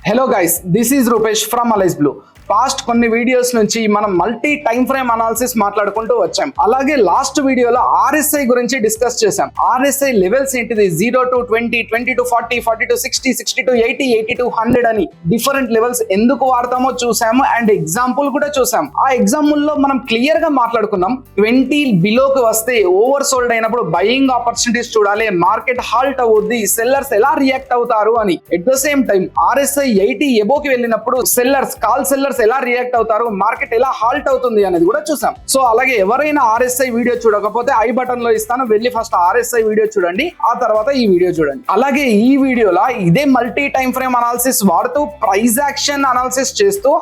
Hello guys, this is Rupesh from Alice Blue. Past కొన్ని videos నుంచి మనం మల్టీ టైమ్ ఫ్రేమ్ అనాలిసిస్ మాట్లాడుకుంటూ వచ్చాం. అలాగే లాస్ట్ వీడియోలో ఆర్ఎస్ఐ గురించి డిస్కస్ చేసాం. ఆర్ఎస్ఐ లెవెల్స్ ఏంటిది, 0 to 20, 20 to 40, 40 to 60, 60 to 80, 80 to 100 అని డిఫరెంట్ లెవెల్స్ ఎందుకు వాడతామో చూసాము అండ్ ఎగ్జాంపుల్ కూడా చూసాం. ఆ ఎగ్జాంపుల్ లో మనం క్లియర్ గా మాట్లాడుకున్నాం 20 బిలోకి వస్తే ఓవర్ సోల్డ్ అయినప్పుడు బయింగ్ ఆపర్చునిటీస్ చూడాలి, మార్కెట్ హాల్ట్ అవుద్ది, సెల్లర్స్ ఎలా రియాక్ట్ అవుతారు అని. At the same time RSI 80 ఎబోకి వెళ్ళినప్పుడు కాల్ సెల్లర్స్ ఎలా రియాక్ట్ అవుతారు, మార్కెట్ ఎలా హాల్ట్ అవుతుంది అనేది కూడా చూసాం. సో అలాగే ఎవరైనా ఆర్ఎస్ఐ వీడియో చూడకపోతే ఐ బటన్ లో ఇస్తాను, వెళ్ళి ఫస్ట్ ఆర్ఎస్ఐ వీడియో చూడండి, ఆ తర్వాత ఈ వీడియో చూడండి. అలాగే ఈ వీడియోలో ఇదే మల్టీ టైమ్ ఫ్రేమ్ అనాలిసిస్ వాడుతూ ప్రైస్ యాక్షన్ అనాలిసిస్ చేస్తూ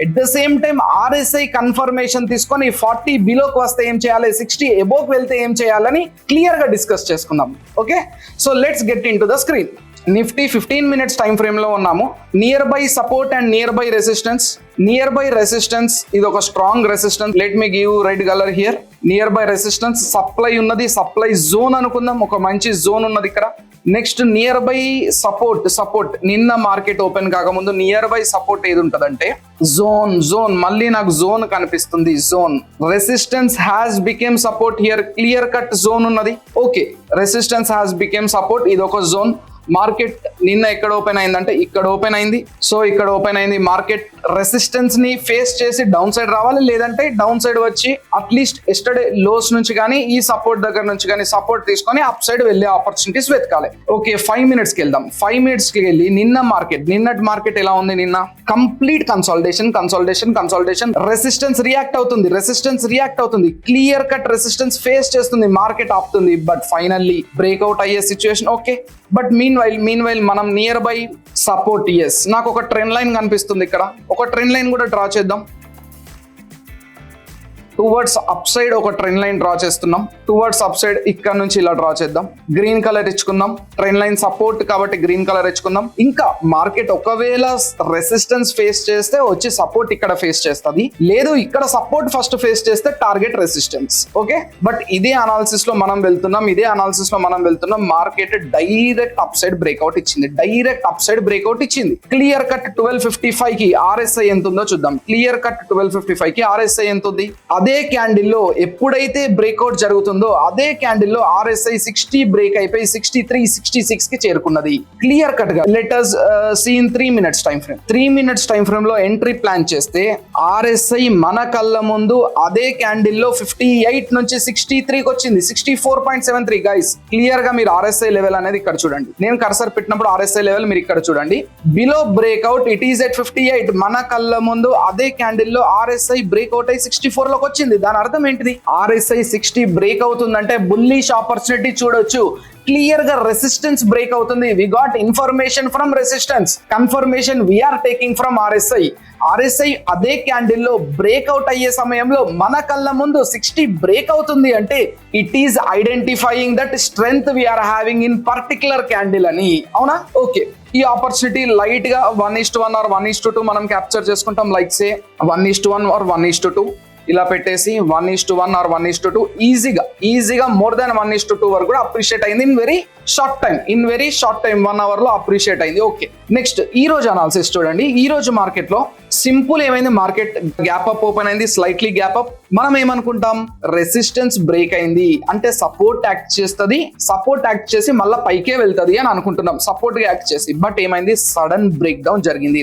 at the same time RSI confirmation తీసుకొని 40 బిలోకి వస్తే ఏం చేయాలి, 60 ఎబోకి వెళ్తే ఏం చేయాలని క్లియర్ గా డిస్కస్ చేసుకుందాం. Okay, so let's get in to the screen. Nifty 15 minutes time frame లో ఉన్నాము. Near by support and near by resistance. Near by resistance ఇది ఒక strong resistance. Let me give red colour here. Near by resistance supply ఉన్నది, supply zone అనుకుందాం, ఒక మంచి zone ఉన్నది ఇక్కడ. నెక్స్ట్ నియర్ బై సపోర్ట్ నిన్న మార్కెట్ ఓపెన్ కాకముందు నియర్ బై సపోర్ట్ ఏది ఉంటదంటే జోన్ మళ్ళీ నాకు జోన్ కనిపిస్తుంది. Zone resistance has become support here, clear cut zone ఉన్నది. Okay, resistance has become support, ఇది ఒక జోన్. మార్కెట్ నిన్న ఎక్కడ ఓపెన్ అయిందంటే ఇక్కడ ఓపెన్ అయింది. సో ఇక్కడ ఓపెన్ అయింది, మార్కెట్ రెసిస్టెన్స్ ని ఫేస్ చేసి డౌన్ సైడ్ రావాలి, లేదంటే డౌన్ సైడ్ వచ్చి అట్లీస్ట్ ఎస్టర్డే లోస్ నుంచి కానీ ఈ సపోర్ట్ దగ్గర నుంచి కానీ సపోర్ట్ తీసుకొని అప్ సైడ్ వెళ్ళే ఆపర్చునిటీస్ వెతకాలి. ఓకే, 5 మినిట్స్ కి వెళ్దాం. 5 మినిట్స్ కి వెళ్ళి నిన్నటి మార్కెట్ ఎలా ఉంది, నిన్న కంప్లీట్ కన్సాలిడేషన్. రెసిస్టెన్స్ రియాక్ట్ అవుతుంది, క్లియర్ కట్ రెసిస్టెన్స్ ఫేస్ చేస్తుంది, మార్కెట్ ఆపుతుంది, బట్ ఫైనల్లీ బ్రేక్అవుట్ అయ్యే situation. Okay, but meanwhile మనం నియర్ బై సపోర్ట్. ఎస్, నాకు ఒక ట్రెండ్ లైన్ కనిపిస్తుంది ఇక్కడ. ఒక ట్రెండ్ లైన్ కూడా డ్రా చేద్దాం. టువర్డ్స్ అప్ సైడ్ ఒక ట్రెండ్ లైన్ డ్రా చేస్తున్నాం. టువర్డ్స్ అప్ సైడ్ ఇక్కడ నుంచి ఇలా డ్రా చేద్దాం. గ్రీన్ కలర్ ఇచ్చుకుందాం, ట్రెండ్ లైన్ సపోర్ట్ కాబట్టి గ్రీన్ కలర్ ఇచ్చుకుందాం. ఇంకా మార్కెట్ ఒకవేళ రెసిస్టెన్స్ ఫేస్ చేస్తే వచ్చి సపోర్ట్ ఇక్కడ ఫేస్ చేస్తుంది, లేదు ఇక్కడ సపోర్ట్ ఫస్ట్ ఫేస్ చేస్తే టార్గెట్ రెసిస్టెన్స్. ఓకే, బట్ ఇదే అనాలిసిస్ లో మనం వెళ్తున్నాం. Market direct up side breakout ఇచ్చింది. క్లియర్ కట్ 1255 కి ఆర్ఎస్ఐ ఎంత ఉందో చూద్దాం. క్లియర్ కట్ 1255 కి ఆర్ఎస్ఐ ఎంత ఉంది. అదే క్యాండిల్లో ఎప్పుడైతే బ్రేక్అవుట్ జరుగుతుందో అదే క్యాండిల్లో ఆర్ఎస్ఐ 60 బ్రేక్ అయిపోయి 63, 66 కి చేరుకున్నది. క్లియర్ కట్ గా let us see in 3 minutes time frame. 3 minutes time frame లో ఎంట్రీ ప్లాన్ చేస్తే ఆర్ఎస్ఐ మన కళ్ళ ముందు అదే క్యాండిల్లో 58 నుంచి 63కి వచ్చింది, 64.73. గైస్ క్లియర్ గా మీరు ఆర్ఎస్ఐ లెవెల్ అనేది ఇక్కడ చూడండి. నేను కర్సర్ పెట్టినప్పుడు ఆర్ఎస్ఐ లెవెల్ మీరు ఇక్కడ చూడండి. Below breakout it is at 58. మన కళ్ళ ముందు అదే క్యాండిల్లో ఆర్ఎస్ఐ బ్రేక్అవుట్ అయి 64 లోకి వచ్చింది. దాని అర్థం ఏంటిది, ఆర్ఎస్ఐ 60 బ్రేక్ అవుతుందంటే బుల్లిష్ ఆపర్చునిటీ చూడొచ్చు. క్లియర్ గా రెసిస్టెన్స్ బ్రేక్ అవుతుంది. We got information from resistance, confirmation we're taking from RSI అదే క్యాండిల్లో బ్రేక్అవుట్ అయ్యే సమయంలో మన కళ్ళ ముందు 60 బ్రేక్ అవుతుంది అంటే it is identifying that strength we're having in particular candle అని. అవునా? ఓకే, ఈ ఆపర్చునిటీ లైట్ గా 1:1 or 1:2 మనం క్యాప్చర్ చేసుకుంటాం. లైక్ సే 1:1 or 1:2 ఇలా పెట్టేసి 1:1 or 1:2 ఈజీగా మోర్ దాన్ 1:2 వరకు కూడా అప్రిషియేట్ అయింది in very short time 1 hour లో అప్రిషియేట్ అయింది. ఓకే, నెక్స్ట్ ఈ రోజు అనాలిసిస్ చూడండి. ఈ రోజు మార్కెట్ లో సింపుల్ ఏమైంది, మార్కెట్ గ్యాప్ అప్ ఓపెన్ అయింది, స్లైట్లీ గ్యాప్ అప్. మనం ఏమనుకుంటాం, రెసిస్టెన్స్ బ్రేక్ అయింది అంటే సపోర్ట్ యాక్ట్ చేస్తుంది, సపోర్ట్ యాక్ట్ చేసి మళ్ళీ పైకే వెళ్తుంది అని అనుకుంటున్నాం, సపోర్ట్ యాక్ట్ చేసి. బట్ ఏమైంది, సడన్ బ్రేక్ డౌన్ జరిగింది.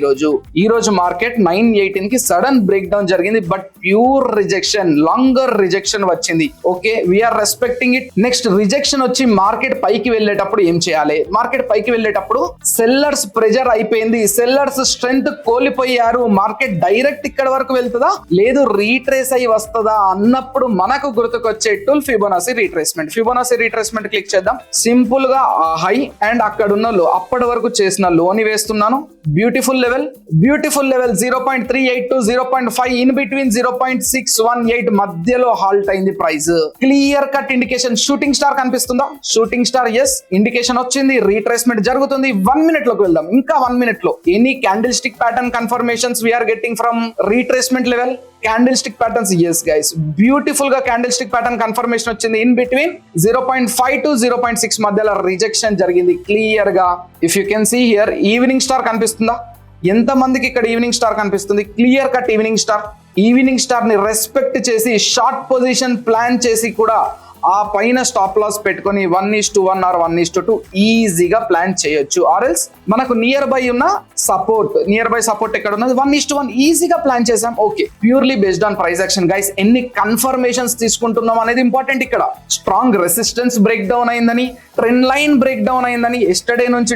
ఈ రోజు మార్కెట్ 918 కి సడన్ బ్రేక్ డౌన్ జరిగింది, but pure rejection, longer rejection వచ్చింది. Okay, we're respecting it. Next rejection వచ్చి మార్కెట్ పైకి వెళ్ళేటప్పుడు ఏం చేయాలి, మార్కెట్ పైకి వెళ్ళేటప్పుడు సెల్లర్స్ ప్రెజర్ అయిపోయింది, సెల్లర్స్ స్ట్రెంగ్త్ కోల్పోయారు, మార్కెట్ డైరెక్ట్ ఇక్కడ వరకు వెళ్తుందా లేదు రీట్రేస్ అయి వస్తుందా అన్నప్పుడు మనకు గుర్తుకొచ్చే టూల్ ఫిబొనాసి రీట్రేస్మెంట్ క్లిక్ చేద్దాం. సింపుల్ గా హై అండ్ అక్కడ ఉన్న లో, అప్పటి వరకు చేసిన లోని వేస్తున్నాను. Beautiful level 0.38 to 0.5 in between 0.618 మధ్యలో హాల్ట్ అయింది price. Clear cut indication, shooting star కనిపిస్తుందా, షూటింగ్ స్టార్. ఎస్, ఇండికేషన్ వచ్చింది, రీట్రేస్మెంట్ జరుగుతుంది. 1 minute లోకి వెళ్దాం. ఇంకా 1 minute లో any candle stick pattern confirmations we're getting from retracement level. Candlestick patterns, yes guys, beautiful గా క్యాండిల్ స్టిక్ ప్యాటర్న్ కన్ఫర్మేషన్ వచ్చింది. In between 0.5 to 0.6 మధ్యలో రిజెక్షన్ జరిగింది క్లియర్ గా. If you can see here evening star కనిపిస్తుందా, ఎంత మందికి ఇక్కడ evening star కనిపిస్తుంది? Clear cut evening star. Evening star ని రెస్పెక్ట్ చేసి షార్ట్ పొజిషన్ ప్లాన్ చేసి కూడా ఆ పైన స్టాప్ లాస్ పెట్టుకొని 1:1 ఆర్ 1:2 ఈజీగా ప్లాన్ చేయొచ్చు. ఆర్ఎల్స్ మనకు నియర్ బై సపోర్ట్ ఎక్కడ ఉన్నది? 1:1 ఈజీగా ప్లాన్ చేసాం. Okay, purely based on price action guys. ఎన్ని కన్ఫర్మేషన్స్ తీసుకుంటున్నాం అనేది ఇంపార్టెంట్. ఇక్కడ స్ట్రాంగ్ రెసిస్టెన్స్ బ్రేక్ డౌన్ అయిందని, ట్రెండ్ లైన్ బ్రేక్ డౌన్ అయిందని, ఎస్టర్డే నుంచి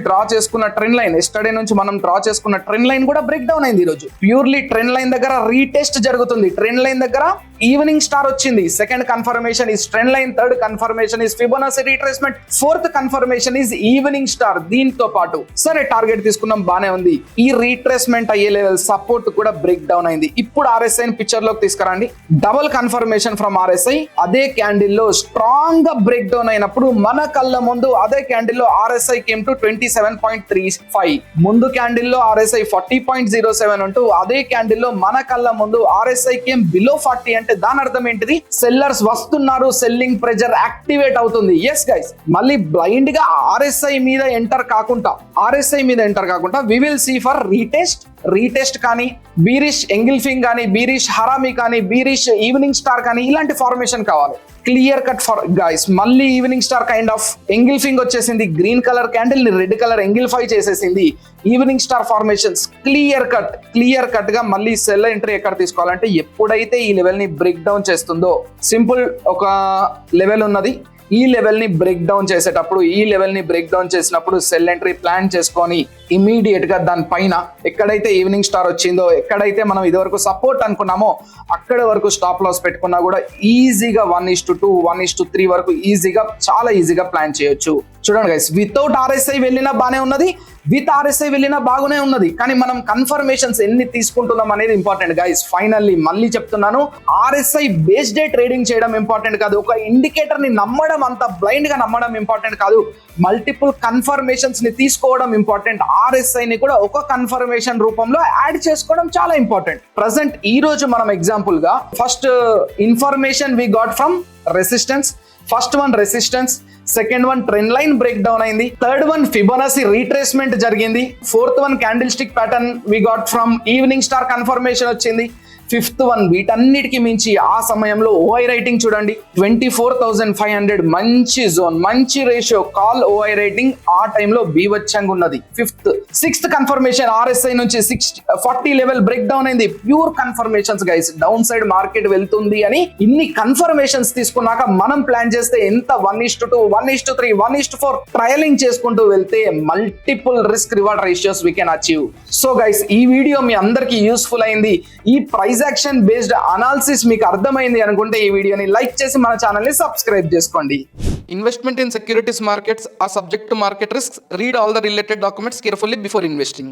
మనం డ్రా చేసుకున్న ట్రెండ్ లైన్ కూడా బ్రేక్ డౌన్ అయింది. ఈ రోజు ప్యూర్లీ ట్రెండ్ లైన్ దగ్గర రీటెస్ట్ జరుగుతుంది. ట్రెండ్ లైన్ దగ్గర ఈవినింగ్ స్టార్ వచ్చింది. Second confirmation is trend line, third confirmation is Fibonacci retracement, fourth confirmation is evening star. దీంతో పాటు సరే టార్గెట్ తీసుకున్నాం, బానే ఉంది. ఈ రీట్రేస్మెంట్ అయ్యే లెవెల్ సపోర్ట్ కూడా బ్రేక్ డౌన్ అయింది. ఇప్పుడు RSI పిక్చర్ లోకి తీసుకురండి. Double confirmation from RSI. అదే క్యాండిల్ లో స్ట్రాంగ్ గా బ్రేక్ డౌన్ అయినప్పుడు మన కళ్ళ ముందు అదే క్యాండిల్ లో RSI కేమ్ టు 27.35. ముందు క్యాండిల్ లో RSI 40.07 ఉంటూ అదే క్యాండిల్ లో మన కళ్ళ ముందు RSI కేమ్ బిలో 40. అంటే దాని అర్థం ఏంటిది? సెల్లర్స్ వస్తున్నారు, సెల్లింగ్ ప్రెజర్ యాక్టివేట్ అవుతుంది. ఎస్ గైస్, మళ్ళీ బ్లైండ్ గా RSI మీద ఎంటర్ కాకుండా we will see for retest కానీ, బీరిష్ ఎంగిల్ఫింగ్ కానీ, బీరిష్ హరామి కానీ, బీరిష్ ఈవినింగ్ స్టార్ కానీ, ఇలాంటి ఫార్మేషన్ కావాలి. Clear cut for guys. మళ్ళీ ఈవినింగ్ స్టార్ కైండ్ ఆఫ్ ఎంగిల్ఫింగ్ వచ్చేసింది. గ్రీన్ కలర్ క్యాండిల్ ని రెడ్ కలర్ ఎంగిల్ఫై చేసేసింది. Evening star formations clear cut గా మళ్ళీ సెల్ ఎంట్రీ ఎక్కడ తీసుకోవాలంటే ఎప్పుడైతే ఈ లెవెల్ ని బ్రేక్ డౌన్ చేస్తుందో, సింపుల్ ఒక లెవెల్ ఉన్నది. ఈ లెవెల్ ని బ్రేక్ డౌన్ చేసినప్పుడు సెల్ ఎంట్రీ ప్లాన్ చేసుకొని ఇమీడియట్ గా దానిపైన ఎక్కడైతే ఈవినింగ్ స్టార్ వచ్చిందో, ఎక్కడైతే మనం ఇదివరకు సపోర్ట్ అనుకున్నామో అక్కడ వరకు స్టాప్ లాస్ పెట్టుకున్నా కూడా ఈజీగా 1:2, 1:3 వరకు చాలా ఈజీగా ప్లాన్ చేయొచ్చు. చూడండి గైస్, వితౌట్ RSI వెళ్ళినా బానే ఉన్నది, విత్ RSI వెళ్ళినా బాగునే ఉన్నది. కానీ మనం కన్ఫర్మేషన్స్ ఎన్ని తీసుకుంటున్నాం అనేది ఇంపార్టెంట్ గైస్. ఫైనల్లీ మళ్ళీ చెప్తున్నాను, RSI బేస్డ్ డే ట్రేడింగ్ చేయడం ఇంపార్టెంట్ కాదు. ఒక ఇండికేటర్ ని నమ్మడం, అంత బ్లైండ్ గా నమ్మడం ఇంపార్టెంట్ కాదు. మల్టిపుల్ కన్ఫర్మేషన్స్ ని తీసుకోవడం ఇంపార్టెంట్. RSI ని కూడా ఒక కన్ఫర్మేషన్ రూపంలో యాడ్ చేసుకోవడం చాలా ఇంపార్టెంట్. ప్రజెంట్ ఈ రోజు మనం ఎగ్జాంపుల్ గా first information we got from resistance. First one resistance, second one trend line break down అయింది, థర్డ్ వన్ ఫిబొనాచి రీట్రేస్మెంట్ జరిగింది, fourth one candle stick pattern we got from evening star confirmation వచ్చింది, fifth one వీటన్నిటికి మించి ఆ సమయంలో OI writing చూడండి 24,500. మంచి zone, మంచి రేషియో, కాల్ OI రైటింగ్ ఆ టైంలో బీవచ్చంగా ఉన్నది. సిక్స్త్ కన్ఫర్మేషన్ RSI నుంచి 40 లెవెల్ బ్రేక్ డౌన్ అయింది. Pure confirmations guys. Down side market వెళ్తుంది అని ఇన్ని కన్ఫర్మేషన్స్ తీసుకున్నాక మనం ప్లాన్ చేస్తే ఎంత 1:2, 1:3, 1:4 ట్రయలింగ్ చేసుకుంటూ వెళ్తే multiple risk reward ratios we can achieve. So guys, ఈ వీడియో మీ అందరికీ యూస్ఫుల్ అయింది. ఈ ప్రైస్ యాక్షన్ బేస్డ్ అనాలిసిస్ మీకు అర్థమైంది అనుకుంటే ఈ వీడియోని లైక్ చేసి మన ఛానల్ ని సబ్స్క్రైబ్ చేసుకోండి. Investment in securities markets are subject to market risks. Read all the related documents carefully before investing.